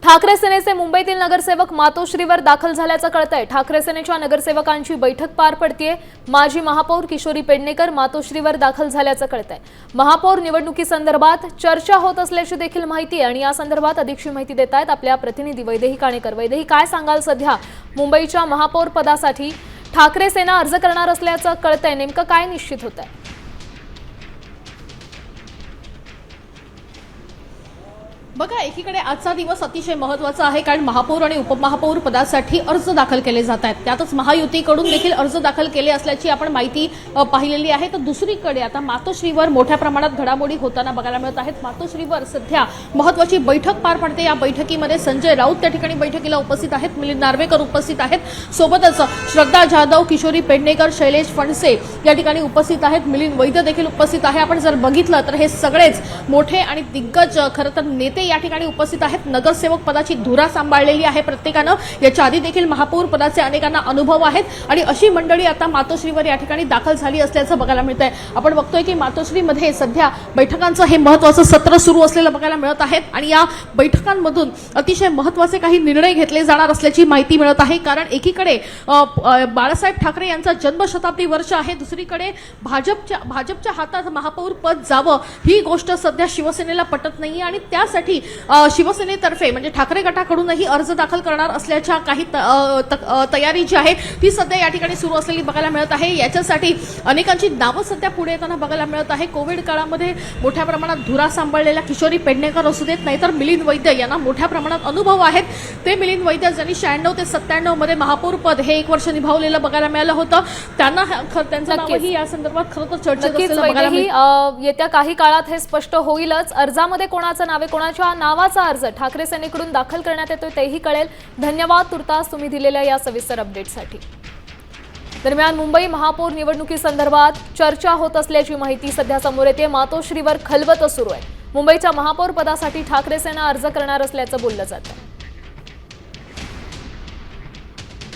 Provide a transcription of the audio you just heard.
ठाकरे सेनेचे मुंबईतील नगरसेवक मातोश्रीवर दाखल झाल्याचं कळतंय। ठाकरे सेनेच्या नगरसेवकांची बैठक पार पडतेय। माजी महापौर किशोरी पेडणेकर मातोश्रीवर दाखल झाल्याचं कळतंय। महापौर निवडणुकीसंदर्भात चर्चा होत असल्याची देखील माहिती आणि या संदर्भात अधिकची माहिती देत आहेत आपल्या प्रतिनिधी वैदेही काणेकर। वैदेही, काय सांगाल? सध्या मुंबईच्या महापौर पदासाठी ठाकरे सेना अर्ज करणार असल्याचं कळतंय, नेमकं काय निश्चित होतंय? बघा, एकीकडे आजचा दिवस अतिशय महत्त्वाचा आहे, कारण महापौर आणि उपमहापौर पदासाठी अर्ज दाखल केले जात आहेत। त्यातच महायुतीकडून देखील अर्ज दाखल केले असल्याची आपण माहिती पाहिलेली आहे। तर दुसरीकडे आता मातोश्रीवर मोठ्या प्रमाणात घडामोडी होताना बघायला मिळत आहेत। मातोश्रीवर सध्या महत्त्वाची बैठक पार पडते। या बैठकीमध्ये संजय राऊत त्या ठिकाणी बैठकीला उपस्थित आहेत, मिलिंद नार्वेकर उपस्थित आहेत, सोबतच श्रद्धा जाधव, किशोरी पेडणेकर, शैलेश फणसे या ठिकाणी उपस्थित आहेत, मिलिंद वैद्य देखील उपस्थित आहे। आपण जर बघितलं तर हे सगळेच मोठे आणि दिग्गज खरं तर नेते या ठिकाणी उपस्थित आहेत। नगरसेवक पदाची धुरा सांभाळलेली आहे प्रत्येकानं। याच्या आधी देखील महापौर पदाचे अनेकांना अनुभव आहेत आणि अशी मंडळी आता मातोश्रीवर या ठिकाणी दाखल झाली असल्याचं बघायला मिळतंय। आपण बघतोय की मातोश्रीमध्ये सध्या बैठकांचं हे महत्त्वाचं सत्र सुरू असलेलं बघायला मिळत आहे आणि या बैठकांमधून अतिशय महत्त्वाचे काही निर्णय घेतले जाणार असल्याची माहिती मिळत आहे। कारण एकीकडे बाळासाहेब ठाकरे यांचा जन्मशताब्दी वर्ष आहे, दुसरीकडे भाजपच्या हातात महापौर पद जावं ही गोष्ट सध्या शिवसेनेला पटत नाहीये आणि त्यासाठी शिवसेनेतर्फे म्हणजे ठाकरे गटाकडूनही अर्ज दाखल करणार असल्याच्या काही तयारी जी आहे ती सध्या या ठिकाणी सुरू असलेली बघायला मिळत आहे। याच्यासाठी अनेकांची नावं सध्या पुढे येताना बघायला मिळत आहे। कोविड काळामध्ये मोठ्या प्रमाणात धुरा सांभाळलेल्या किशोरी पेडणेकर असू देत, नाहीतर मिलिंद वैद्य यांना मोठ्या प्रमाणात अनुभव आहेत। ते मिलिंद वैद्य ज्यांनी 96 ते 97 मध्ये महापौर पद हे 1 वर्ष निभावलेलं बघायला मिळालं होतं, त्यांना त्यांचं नावही या संदर्भात खरं तर चर्चेत असलेलं बघायला मिळतं। येत्या काही काळात हे स्पष्ट होईलच। अर्जामध्ये कोणाचं नाव आहे, कोणाच्या नावाचा अर्ज ठाकरे सेनेकडून दाखल करण्यात येतोय तेही कळेल। धन्यवाद तुर्तास तुम्ही दिलेल्या या सविस्तर अपडेटसाठी। दरम्यान मुंबई महापौर निवडणुकीसंदर्भात चर्चा होत असल्याची माहिती सध्या समोर येते। मातोश्रीवर खलबत सुरू आहे। मुंबईच्या महापौर पदासाठी ठाकरे सेना अर्ज करणार असल्याचं बोललं जातं।